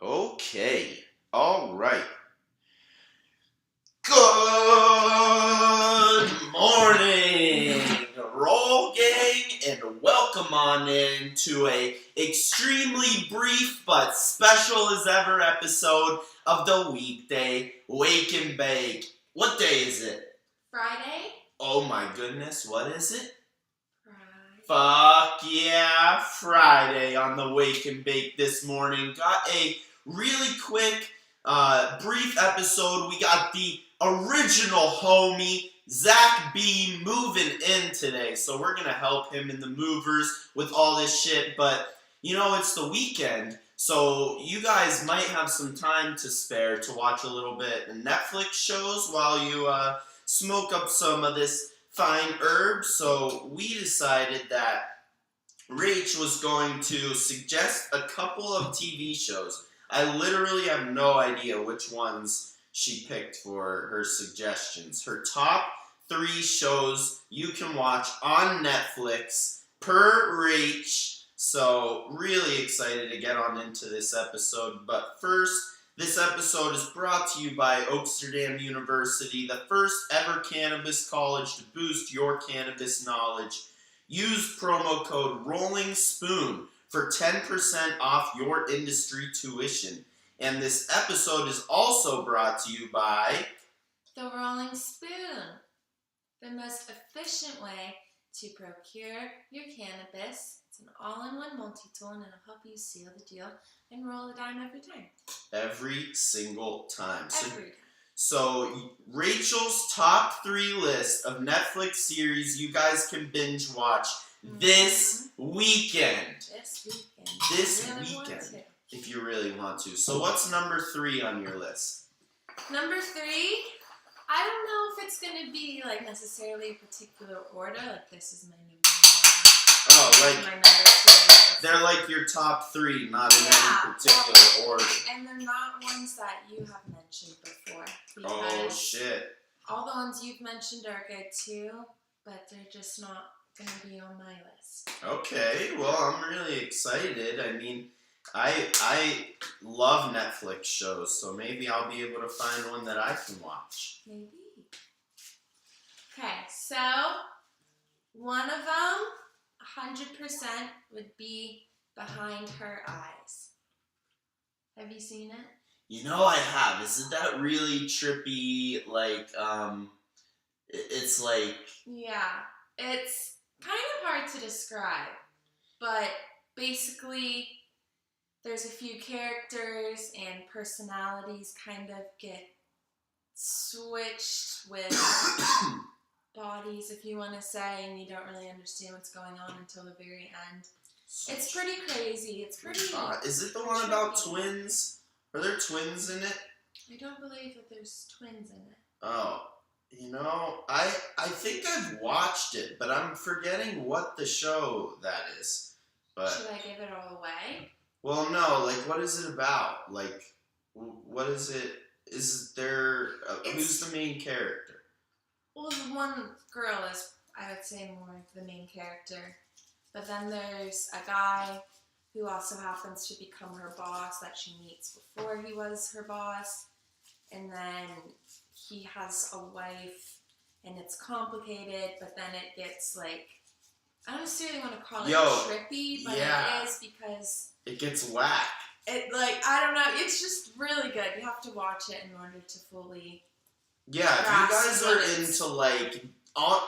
Okay. All right. Good morning, Roll Gang, and welcome on in to a extremely brief but special as ever episode of the Weekday Wake and Bake. What day is it? Friday. Oh my goodness, what is it? Friday. Fuck yeah, Friday on the Wake and Bake this morning. Got a really quick, brief episode. We got the original homie, Zach B, moving in today. So we're going to help him in the movers with all this shit. But, it's the weekend. So you guys might have some time to spare to watch a little bit of Netflix shows while you smoke up some of this fine herb. So we decided that Rach was going to suggest a couple of TV shows. I literally have no idea which ones she picked for her suggestions. Her top 3 shows you can watch on Netflix per Rach. So really excited to get on into this episode. But first, this episode is brought to you by WWnB University, the first ever cannabis college to boost your cannabis knowledge. Use promo code Rolling Spoon for 10% off your industry tuition. And this episode is also brought to you by The Rolling Spoon, the most efficient way to procure your cannabis. It's an all-in-one multi-tool and it'll help you seal the deal and roll a dime every time. Every single time. Every time. So Rachel's top 3 list of Netflix series you guys can binge watch this weekend. This weekend. If you really want to. So what's number 3 on your list? Number 3, I don't know if it's going to be necessarily a particular order. This is my number 1. Oh, my number 2. They're like your top 3, not in any particular order. And they're not ones that you have mentioned before. Oh, shit. All the ones you've mentioned are good too, but they're just not going to be on my list. Okay, well, I'm really excited. I mean, I love Netflix shows, so maybe I'll be able to find one that I can watch. Maybe. Okay, so one of them, 100% would be Behind Her Eyes. Have you seen it? I have. Isn't that really trippy? It's like... Yeah, it's kind of hard to describe, but basically there's a few characters and personalities kind of get switched with bodies, if you want to say, and you don't really understand what's going on until the very end. It's pretty crazy. It's pretty... is it the one about twins? Are there twins in it? I don't believe that there's twins in it. Oh, I think I've watched it, but I'm forgetting what the show that is. But should I give it all away? Well, no. What is it about? What is it? Is there? Who's the main character? Well, the one girl is, I would say, more of the main character. But then there's a guy who also happens to become her boss that she meets before he was her boss. And then he has a wife, and it's complicated, but then it gets I don't necessarily want to call it trippy, but it is because... It gets whack. I don't know, it's just really good. You have to watch it in order to fully... Yeah, if you guys are into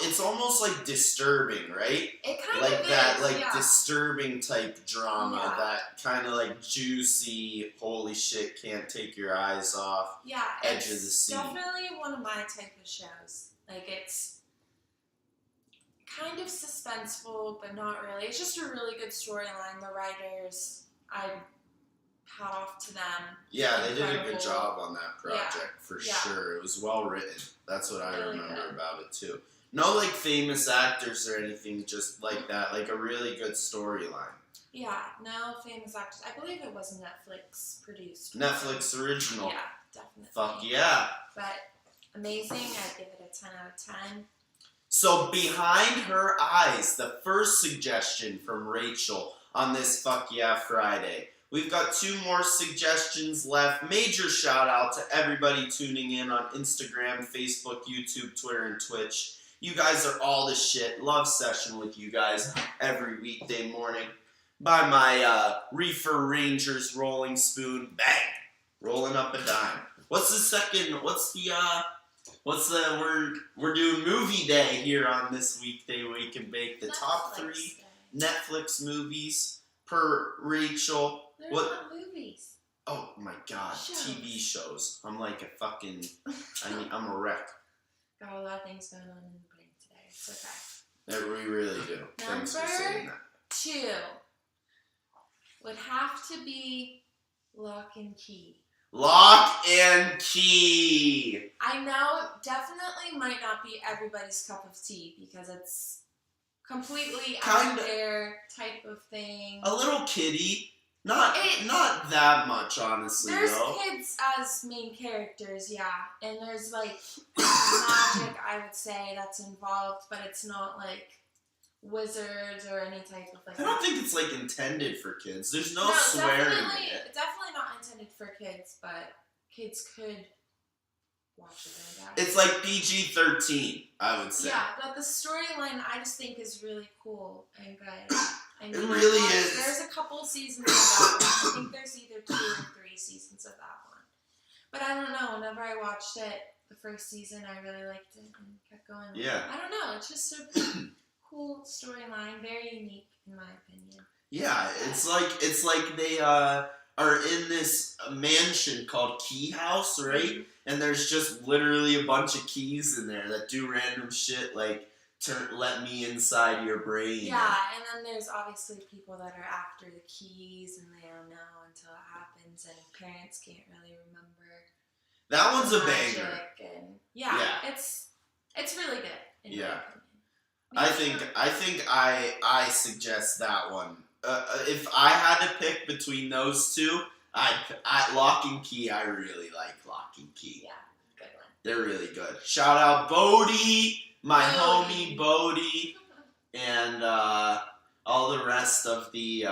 it's almost disturbing, right? It kind of is, that disturbing type drama, that kind of juicy, holy shit, can't take your eyes off, edge of the seat. Definitely one of my type of shows. It's kind of suspenseful, but not really. It's just a really good storyline. The writers, I hat off to them. Yeah, they did a good job on that project, for sure. It was well written. That's what I remember about it, too. No, famous actors or anything just like that. A really good storyline. Yeah, no famous actors. I believe it was Netflix produced. Netflix original. Yeah, definitely. Fuck yeah. But amazing. I'd give it a 10 out of 10. So Behind Her Eyes, the first suggestion from Rachel on this Fuck Yeah Friday. We've got 2 more suggestions left. Major shout out to everybody tuning in on Instagram, Facebook, YouTube, Twitter, and Twitch. You guys are all the shit. Love session with you guys every weekday morning. By my Reefer Rangers rolling spoon. Bang! Rolling up a dime. What's the second, we're doing movie day here on this weekday Wake and Bake. The top 3 Netflix movies per Rachel. They're not movies. Oh my god, Shows. TV shows. I'm like a fucking, I'm a wreck. Got a lot of things going on in the brain today. It's okay. That we really do. Thanks for saying that. 2 would have to be Lock and Key. Lock and Key. I know it definitely might not be everybody's cup of tea because it's completely out there type of thing. A little kiddie. Not that much, honestly, there's though. kids as main characters, yeah. And there's, like, magic, I would say, that's involved, but it's not, like, wizards or any type of, like... I don't think it's, like, intended for kids. There's no swearing in it. Definitely not intended for kids, but kids could watch it, I guess. It's like PG-13, I would say. Yeah, but the storyline, I just think, is really cool and good. It really is. There's a couple seasons of that one. I think there's either 2 or 3 seasons of that one. But I don't know. Whenever I watched it, the first season, I really liked it and kept going. Yeah. I don't know. It's just a cool storyline. Very unique, in my opinion. Yeah, it's like they are in this mansion called Key House, right? Mm-hmm. And there's just literally a bunch of keys in there that do random shit like let me inside your brain. Yeah, and then there's obviously people that are after the keys and they don't know until it happens, and parents can't really remember. That one's a banger. And yeah, it's really good. In my opinion. I think I suggest that one. If I had to pick between those 2, I Lock and Key. I really like Lock and Key. Yeah, good one. They're really good. Shout out Bodie. My homie Bodie, and all the rest of the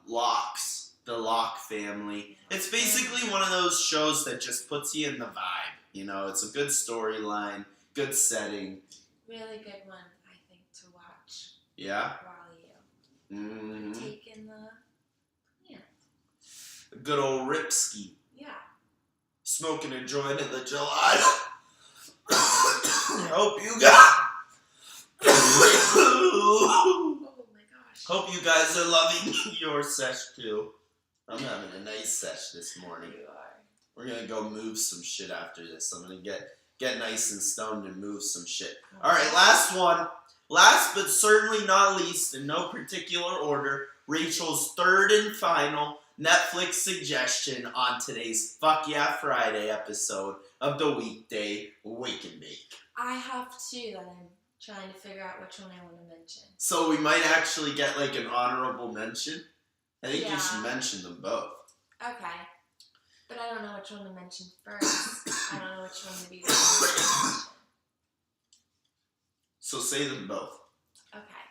Locks, the Lock family. It's basically one of those shows that just puts you in the vibe. You know, it's a good storyline, good setting. Really good one, I think, to watch. Yeah? While you take in the plant. Good old Ripski. Yeah. Smoking a joint in the July. Hope you guys. Oh my gosh. Hope you guys are loving your sesh too. I'm having a nice sesh this morning. You are. We're gonna go move some shit after this. I'm gonna get nice and stoned and move some shit. All right, last one. Last but certainly not least, in no particular order, Rachel's 3rd and final Netflix suggestion on today's Fuck Yeah Friday episode of the Weekday Wake and Bake. I have 2 that I'm trying to figure out which one I want to mention. So we might actually get like an honorable mention. I think you Yeah. should mention them both. Okay. But I don't know which one to mention first. I don't know which one to be the first. So say them both Okay.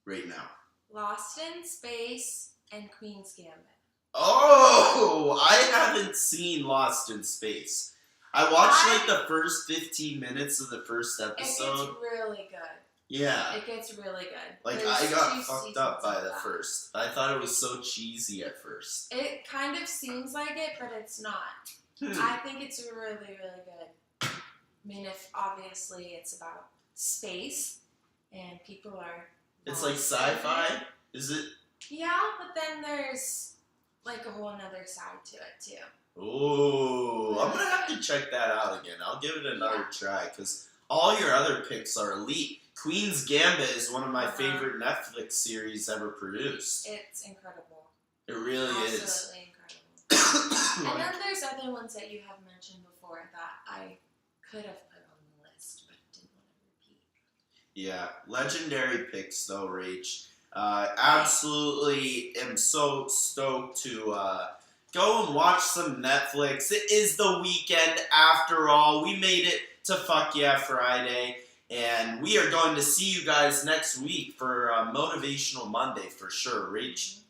right now. Lost in Space and Queen's Gambit. Oh, I haven't seen Lost in Space. I watched like the first 15 minutes of the first episode. It gets really good. Yeah. It gets really good. Like, There's I got 2 fucked seasons up by of the that. first. I thought it was so cheesy at first. It kind of seems like it, but it's not. I think it's really, really good. I mean, if obviously it's about space and people are... It's like sci-fi? Is it? Yeah, but then there's like a whole nother side to it, too. Ooh, I'm gonna have to check that out again. I'll give it another try, because all your other picks are elite. Queen's Gambit is one of my favorite Netflix series ever produced. It's incredible. It really is. Absolutely incredible. And then there's other ones that you have mentioned before that I could have put on the list, but didn't want to repeat. Yeah, legendary picks though, Rach. Absolutely am so stoked to go and watch some Netflix. It is the weekend after all. We made it to Fuck Yeah Friday. And we are going to see you guys next week for Motivational Monday for sure. Rach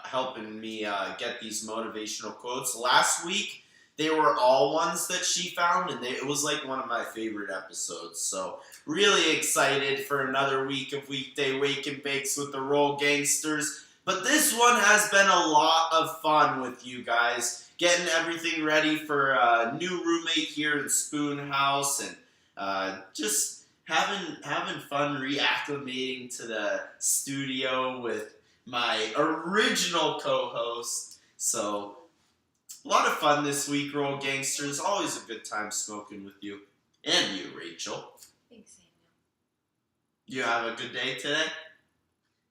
helping me get these motivational quotes. Last week, they were all ones that she found, and it was like one of my favorite episodes. So really excited for another week of Weekday Wake and Bakes with the Roll Gangsters. But this one has been a lot of fun with you guys, getting everything ready for a new roommate here in Spoon House, and just having fun reacclimating to the studio with my original co-host. So a lot of fun this week, Roll Gangsters. Always a good time smoking with you. And you, Rachel. Thanks, Samuel. You have a good day today?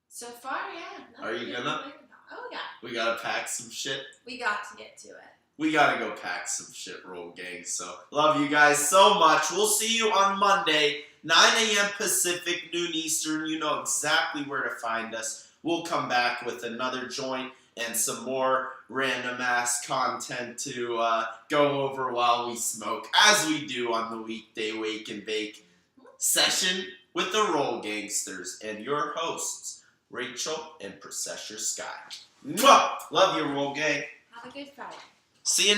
So far, yeah. Are you gonna? Oh, yeah. We gotta pack some shit. We got to get to it. We gotta go pack some shit, Roll Gang. So, love you guys so much. We'll see you on Monday, 9 a.m. Pacific, noon Eastern. You know exactly where to find us. We'll come back with another joint and some more random-ass content to go over while we smoke, as we do on the Weekday Wake and Bake session with the Roll Gangsters and your hosts, Rachel and Processor Sky. Mwah! Love you, Roll Gang. Have a good Friday. See you